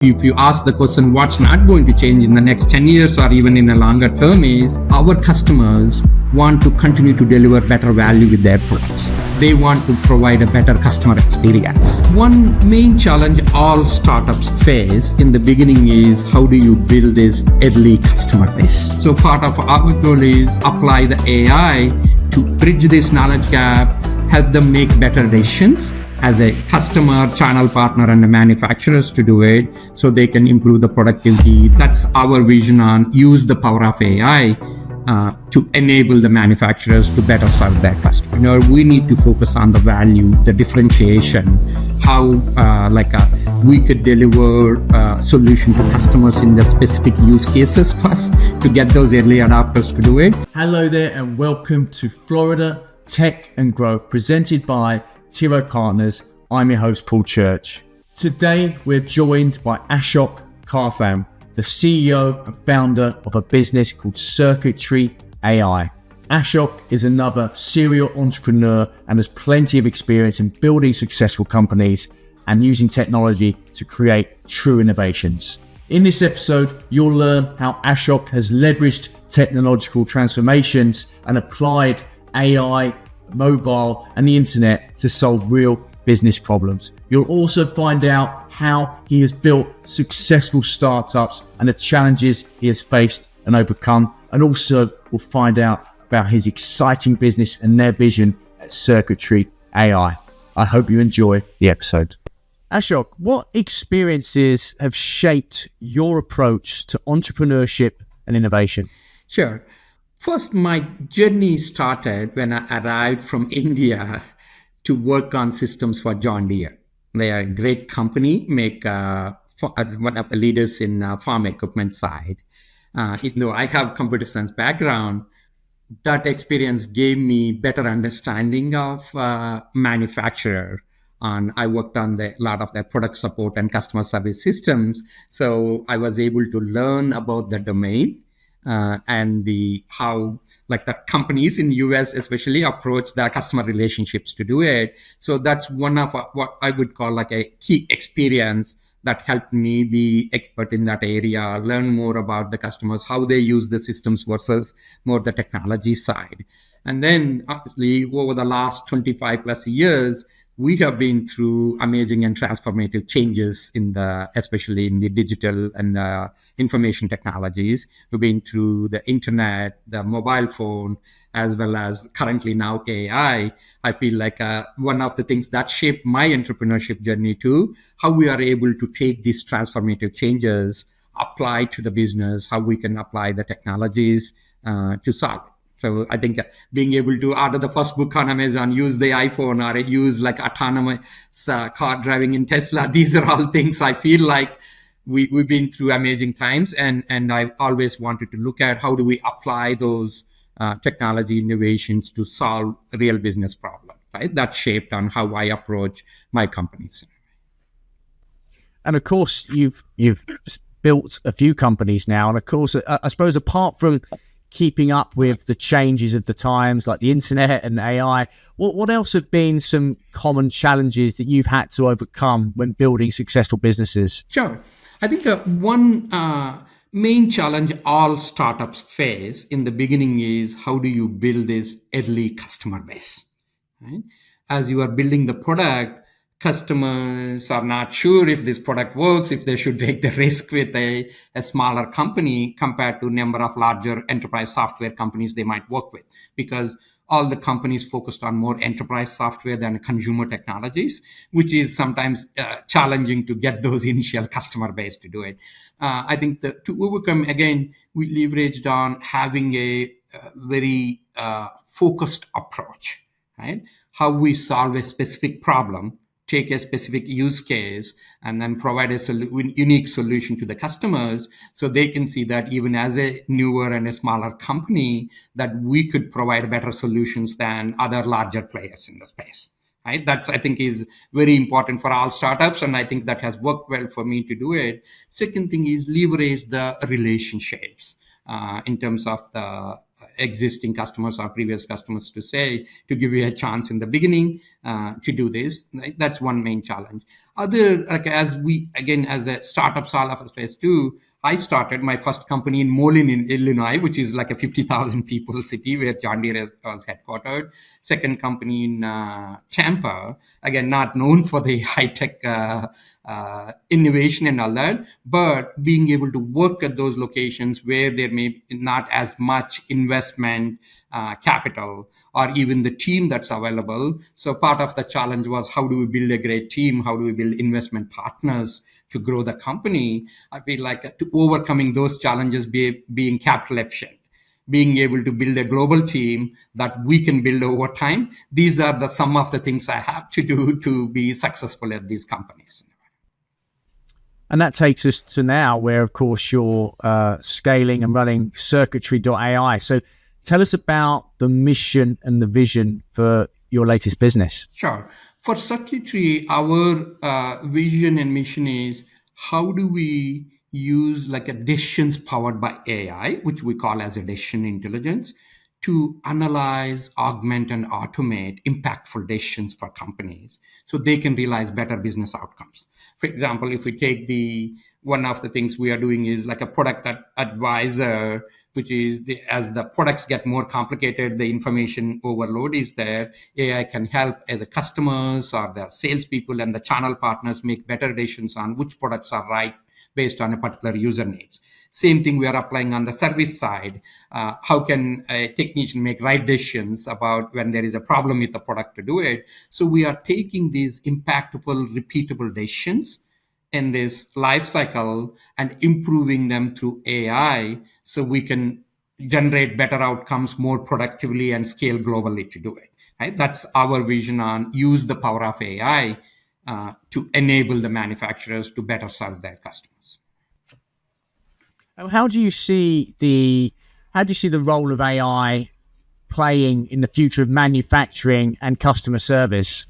If you ask the question, what's not going to change in the next 10 years or even in a longer term is our customers want to continue to deliver better value with their products. They want to provide a better customer experience. One main challenge all startups face in the beginning is how do you build this early customer base? So part of our goal is apply the AI to bridge this knowledge gap, help them make better decisions as a customer, channel partner, and the manufacturers to do it so they can improve the productivity. That's our vision on use the power of AI to enable the manufacturers to better serve their customer. We need to focus on the value, the differentiation, how we could deliver a solution to customers in the specific use cases first to get those early adopters to do it. Hello there and welcome to Florida Tech and Growth presented by Tiro Partners. I'm your host, Paul Church. Today, we're joined by Ashok Kartham, the CEO and founder of a business called Circuitry.ai. Ashok is another serial entrepreneur and has plenty of experience in building successful companies and using technology to create true innovations. In this episode, you'll learn how Ashok has leveraged technological transformations and applied AI, mobile, and the internet to solve real business problems. You'll also find out how he has built successful startups and the challenges he has faced and overcome. And also we'll find out about his exciting business and their vision at Circuitry.ai. I hope you enjoy the episode. Ashok, what experiences have shaped your approach to entrepreneurship and innovation? Sure. First, my journey started when I arrived from India to work on systems for John Deere. They are a great company, make one of the leaders in farm equipment side. Even though I have computer science background, that experience gave me better understanding of manufacturer. And I worked on a lot of their product support and customer service systems. So I was able to learn about the domain. And how the companies in the US especially approach their customer relationships to do it. So that's one of what I would call like a key experience that helped me be expert in that area, learn more about the customers, how they use the systems versus more the technology side. And then obviously over the last 25 plus years, we have been through amazing and transformative changes especially in the digital and information technologies. We've been through the internet, the mobile phone, as well as currently now AI. I feel like one of the things that shaped my entrepreneurship journey too, how we are able to take these transformative changes, apply to the business, how we can apply the technologies to solve. So I think being able to order the first book on Amazon, use the iPhone, or use like autonomous car driving in Tesla, these are all things I feel like we've been through amazing times. And I've always wanted to look at how do we apply those technology innovations to solve real business problems, right? That's shaped on how I approach my companies. And of course, you've built a few companies now. And of course, I suppose apart from keeping up with the changes of the times like the internet and AI, what else have been some common challenges that you've had to overcome when building successful businesses? Sure. I think one main challenge all startups face in the beginning is how do you build this early customer base, right? As you are building the product, customers are not sure if this product works, if they should take the risk with a smaller company compared to number of larger enterprise software companies they might work with, because all the companies focused on more enterprise software than consumer technologies, which is sometimes challenging to get those initial customer base to do it. I think to overcome, again, we leveraged on having a very focused approach, right? How we solve a specific problem, take a specific use case, and then provide a unique solution to the customers so they can see that even as a newer and a smaller company, that we could provide better solutions than other larger players in the space. Right? That's, I think, is very important for all startups, and I think that has worked well for me to do it. Second thing is leverage the relationships in terms of the existing customers or previous customers to give you a chance in the beginning to do this. Right? That's one main challenge. Other, like as a startups all of us face too, I started my first company in Moline, in Illinois, which is like a 50,000 people city where John Deere was headquartered. Second company in Tampa, again, not known for the high tech innovation and all that, but being able to work at those locations where there may be not as much investment capital or even the team that's available. So part of the challenge was, how do we build a great team? How do we build investment partners to grow the company? I feel like to overcoming those challenges, being capital efficient, being able to build a global team that we can build over time. These are some of the things I have to do to be successful at these companies. And that takes us to now, where, of course, you're scaling and running Circuitry.ai. So tell us about the mission and the vision for your latest business. Sure. For Circuitry, our vision and mission is, how do we use like a decisions powered by AI, which we call as a decision intelligence, to analyze, augment, and automate impactful decisions for companies so they can realize better business outcomes. For example, if we take one of the things we are doing is like a product advisor, which is as the products get more complicated, the information overload is there. AI can help the customers or the salespeople and the channel partners make better decisions on which products are right based on a particular user needs. Same thing we are applying on the service side. How can a technician make right decisions about when there is a problem with the product to do it? So we are taking these impactful, repeatable decisions in this life cycle and improving them through AI so we can generate better outcomes more productively and scale globally to do it. Right? That's our vision on use the power of AI to enable the manufacturers to better serve their customers. How do you see the role of AI playing in the future of manufacturing and customer service?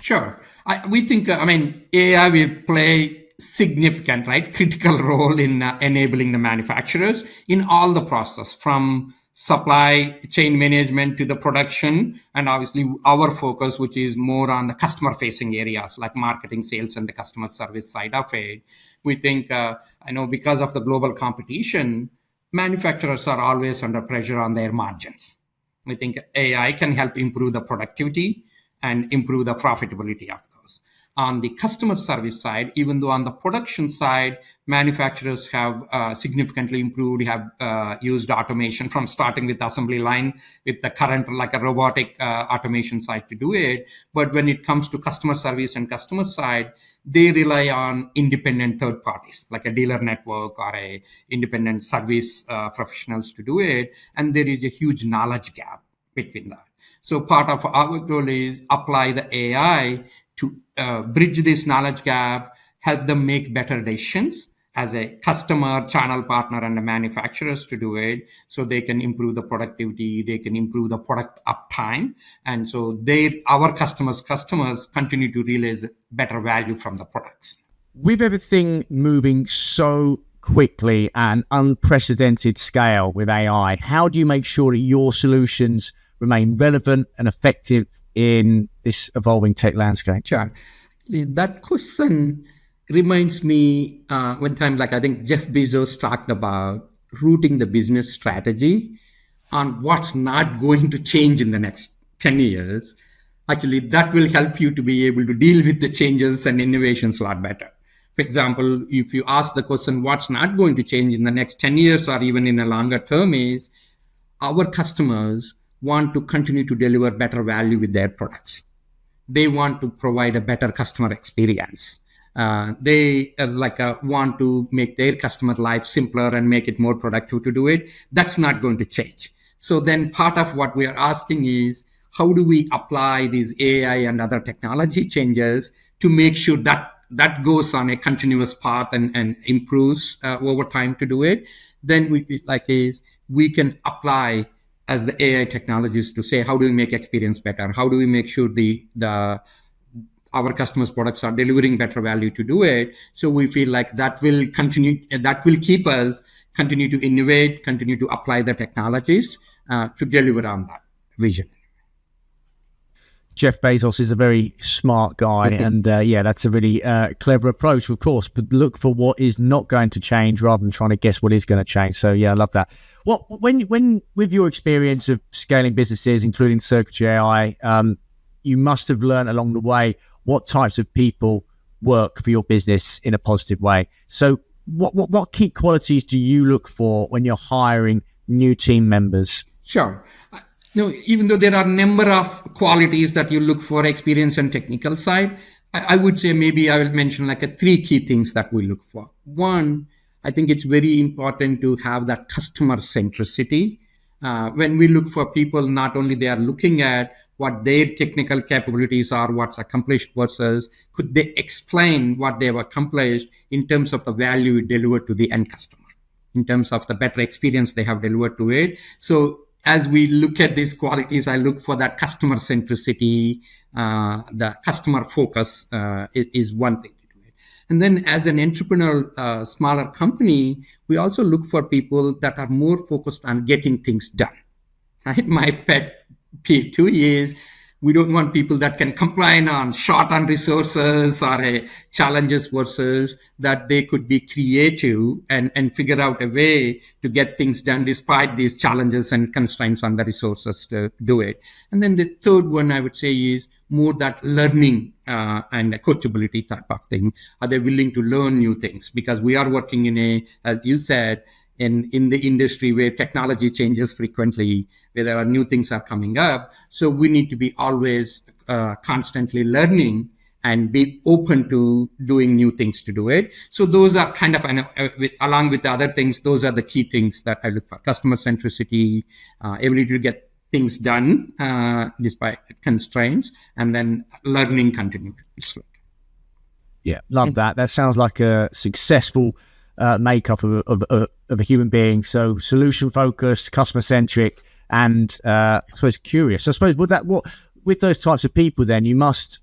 Sure. We think, AI will play significant, right, critical role in enabling the manufacturers in all the process, from supply chain management to the production, and obviously our focus, which is more on the customer facing areas like marketing, sales, and the customer service side of it. We think, I know because of the global competition, manufacturers are always under pressure on their margins. We think AI can help improve the productivity and improve the profitability of those. On the customer service side, even though on the production side, manufacturers have significantly improved, have used automation from starting with assembly line with the current like a robotic automation side to do it. But when it comes to customer service and customer side, they rely on independent third parties like a dealer network or a independent service professionals to do it. And there is a huge knowledge gap between that. So part of our goal is apply the AI to bridge this knowledge gap, help them make better decisions as a customer, channel partner, and the manufacturers to do it, so they can improve the productivity, they can improve the product uptime, and so our customers continue to realize better value from the products. With everything moving so quickly and unprecedented scale with AI, how do you make sure that your solutions remain relevant and effective in this evolving tech landscape? Sure. That question reminds me one time, like I think Jeff Bezos talked about rooting the business strategy on what's not going to change in the next 10 years. Actually, that will help you to be able to deal with the changes and innovations a lot better. For example, if you ask the question, what's not going to change in the next 10 years or even in a longer term, is our customers want to continue to deliver better value with their products. They want to provide a better customer experience. They want to make their customer life simpler and make it more productive to do it. That's not going to change. So then part of what we are asking is, how do we apply these AI and other technology changes to make sure that goes on a continuous path and improves over time to do it? Then we can apply as the AI technologies to say, how do we make experience better? How do we make sure our customers' products are delivering better value to do it? So we feel like that will continue, that will keep us continue to innovate, continue to apply the technologies to deliver on that vision. Jeff Bezos is a very smart guy, and that's a really clever approach, of course. But look for what is not going to change rather than trying to guess what is going to change. So I love that. When with your experience of scaling businesses, including Circuitry.ai, you must have learned along the way what types of people work for your business in a positive way. So what key qualities do you look for when you're hiring new team members? Sure. Even though there are a number of qualities that you look for, experience and technical side, I would say maybe I will mention like 3 key things that we look for. One, I think it's very important to have that customer centricity. When we look for people, not only they are looking at what their technical capabilities are, what's accomplished versus could they explain what they have accomplished in terms of the value delivered to the end customer, in terms of the better experience they have delivered to it. So as we look at these qualities, I look for that customer centricity, the customer focus is one thing to do it. And then as an entrepreneur, smaller company, we also look for people that are more focused on getting things done. Right? My pet peeve too is we don't want people that can complain on short on resources or challenges versus that they could be creative and figure out a way to get things done despite these challenges and constraints on the resources to do it. And then the third one I would say is more that learning and coachability type of thing. Are they willing to learn new things? Because we are working in as you said, in the industry where technology changes frequently, where there are new things are coming up. So we need to be always constantly learning and be open to doing new things to do it. So those are kind of, along with the other things, those are the key things that I look for. Customer centricity, ability to get things done despite constraints, and then learning continuously. Yeah, love that. That sounds like a successful makeup of a human being. So solution focused, customer centric, and I suppose curious. I suppose with those types of people, then you must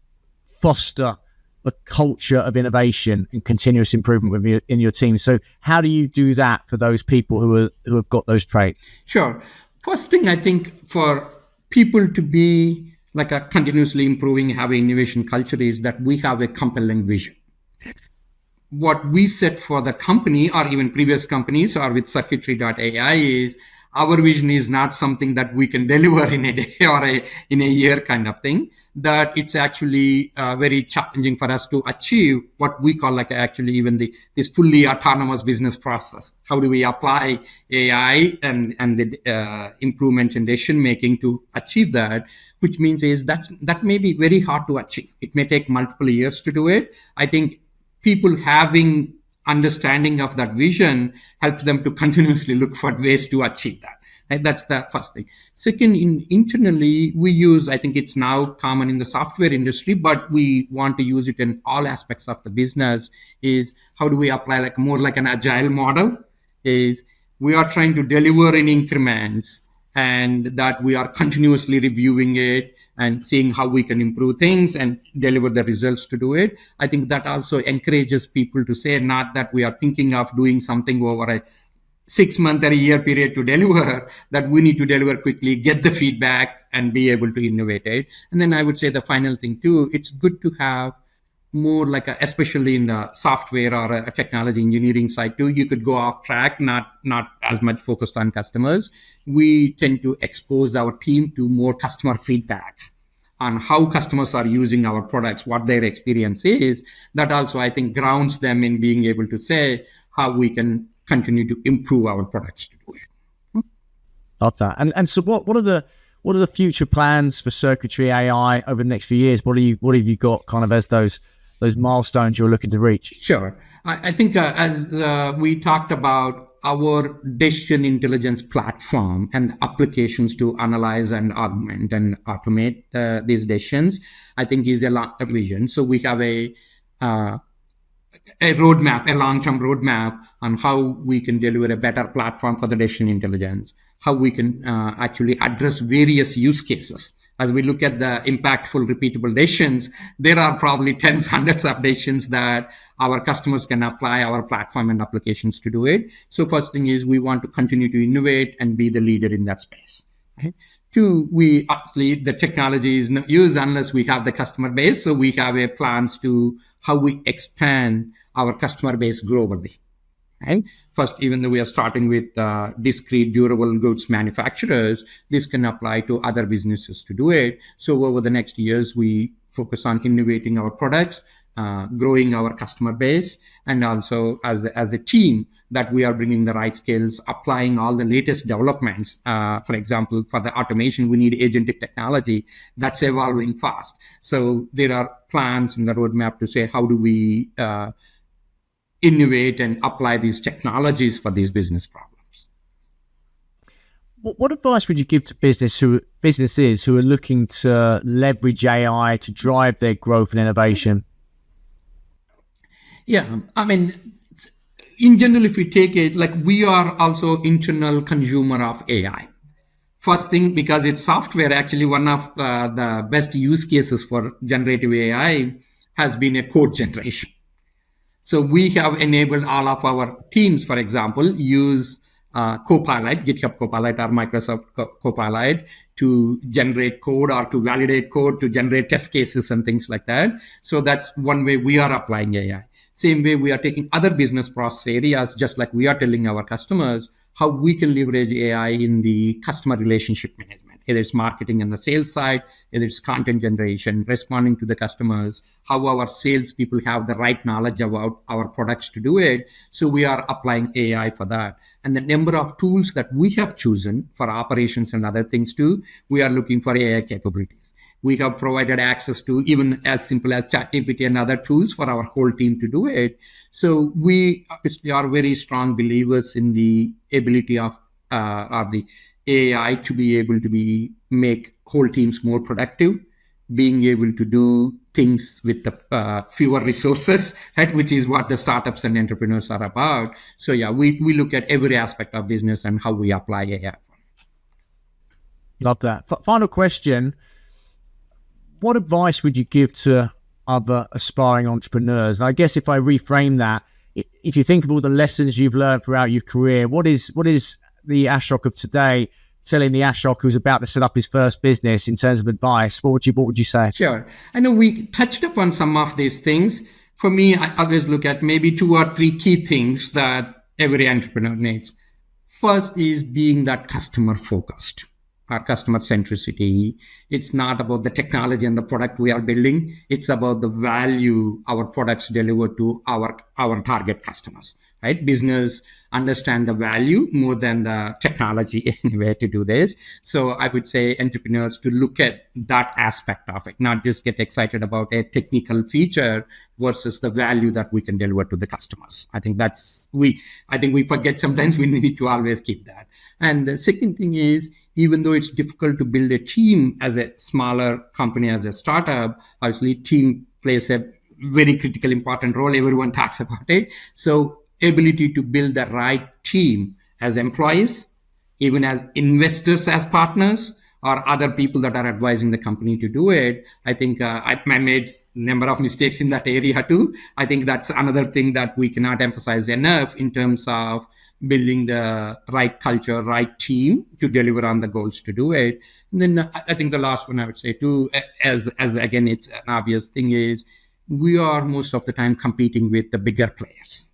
foster a culture of innovation and continuous improvement in your team. So how do you do that for those people who have got those traits? Sure. First thing, I think for people to be like a continuously improving, have an innovation culture is that we have a compelling vision. What we set for the company or even previous companies or with Circuitry.ai is our vision is not something that we can deliver in a day or in a year kind of thing, that it's actually very challenging for us to achieve what we call like actually even this fully autonomous business process. How do we apply AI and the improvement in decision making to achieve that? Which means is that may be very hard to achieve. It may take multiple years to do it. I think people having understanding of that vision helps them to continuously look for ways to achieve that. Right? That's the first thing. Second, internally, we use, I think it's now common in the software industry, but we want to use it in all aspects of the business, is how do we apply like more like an agile model? Is we are trying to deliver in increments and that we are continuously reviewing it and seeing how we can improve things and deliver the results to do it. I think that also encourages people to say not that we are thinking of doing something over a 6-month or a year period to deliver, that we need to deliver quickly, get the feedback and be able to innovate it. And then I would say the final thing too, it's good to have more like especially in the software or a technology engineering side too, you could go off track, not as much focused on customers. We tend to expose our team to more customer feedback on how customers are using our products, what their experience is. That also, I think, grounds them in being able to say how we can continue to improve our products to do it. Love that. And so what are the future plans for Circuitry.ai over the next few years? What have you got kind of as those milestones you're looking to reach? Sure. I think as we talked about our decision intelligence platform and applications to analyze and augment and automate these decisions, I think is a long-term vision. So we have a roadmap, a long-term roadmap on how we can deliver a better platform for the decision intelligence, how we can actually address various use cases. As we look at the impactful, repeatable decisions, there are probably tens, hundreds of decisions that our customers can apply our platform and applications to do it. So first thing is we want to continue to innovate and be the leader in that space. Right? Two, we actually, the technology is not used unless we have the customer base. So we have a plans to how we expand our customer base globally. Right? First, even though we are starting with discrete durable goods manufacturers, this can apply to other businesses to do it. So over the next years, we focus on innovating our products, growing our customer base, and also as a team that we are bringing the right skills, applying all the latest developments. For example, for the automation, we need agentic technology that's evolving fast. So there are plans in the roadmap to say, how do we innovate and apply these technologies for these business problems? What advice would you give to businesses who are looking to leverage AI to drive their growth and innovation? Yeah, I mean, in general, if we take it, like we are also internal consumer of AI. First thing, because it's software, actually one of the best use cases for generative AI has been a code generation. So we have enabled all of our teams, for example, use Copilot, GitHub Copilot or Microsoft Copilot to generate code or to validate code, to generate test cases and things like that. So that's one way we are applying AI. Same way we are taking other business process areas, just like we are telling our customers how we can leverage AI in the customer relationship management. Either it's marketing and the sales side, either it's content generation, responding to the customers, how our salespeople have the right knowledge about our products to do it. So we are applying AI for that. And the number of tools that we have chosen for operations and other things too, we are looking for AI capabilities. We have provided access to even as simple as ChatGPT and other tools for our whole team to do it. So we obviously are very strong believers in the ability of the AI to be able to make whole teams more productive, being able to do things with the fewer resources, right? Which is what the startups and entrepreneurs are about. So yeah, we look at every aspect of business and how we apply AI. Love that. Final question. What advice would you give to other aspiring entrepreneurs? And I guess if I reframe that, if you think of all the lessons you've learned throughout your career, what is the Ashok of today telling the Ashok who's about to set up his first business in terms of advice? What would you say? Sure. I know we touched upon some of these things. For me, I always look at maybe 2 or 3 key things that every entrepreneur needs. First is being that customer focused. Our customer centricity. It's not about the technology and the product we are building. It's about the value our products deliver to our target customers, right? Business understand the value more than the technology anyway to do this. So I would say entrepreneurs to look at that aspect of it, not just get excited about a technical feature versus the value that we can deliver to the customers. I think we forget sometimes we need to always keep that. And the second thing is, even though it's difficult to build a team as a smaller company, as a startup, obviously team plays a very critical, important role. Everyone talks about it. So ability to build the right team as employees, even as investors, as partners, or other people that are advising the company to do it. I think I made a number of mistakes in that area too. I think that's another thing that we cannot emphasize enough in terms of building the right culture, right team to deliver on the goals to do it. And then I think the last one I would say too, as again, it's an obvious thing, is we are most of the time competing with the bigger players.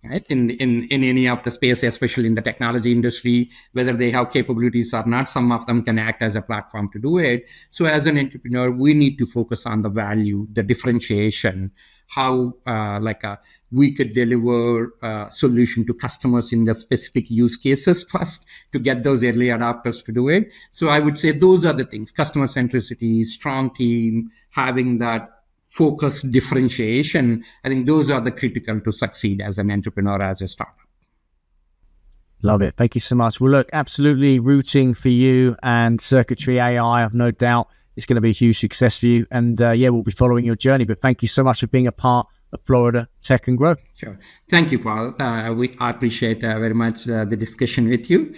Right? In any of the space, especially in the technology industry, whether they have capabilities or not, some of them can act as a platform to do it. So as an entrepreneur, we need to focus on the value, the differentiation, how we could deliver a solution to customers in the specific use cases first to get those early adopters to do it. So I would say those are the things: customer centricity, strong team, having that focused differentiation. I think those are the critical to succeed as an entrepreneur, as a startup. Love it. Thank you so much. Well, look, absolutely rooting for you and Circuitry.ai. I've no doubt it's going to be a huge success for you. And we'll be following your journey. But thank you so much for being a part of Florida Tech and Grow. Sure. Thank you, Paul. I appreciate very much the discussion with you.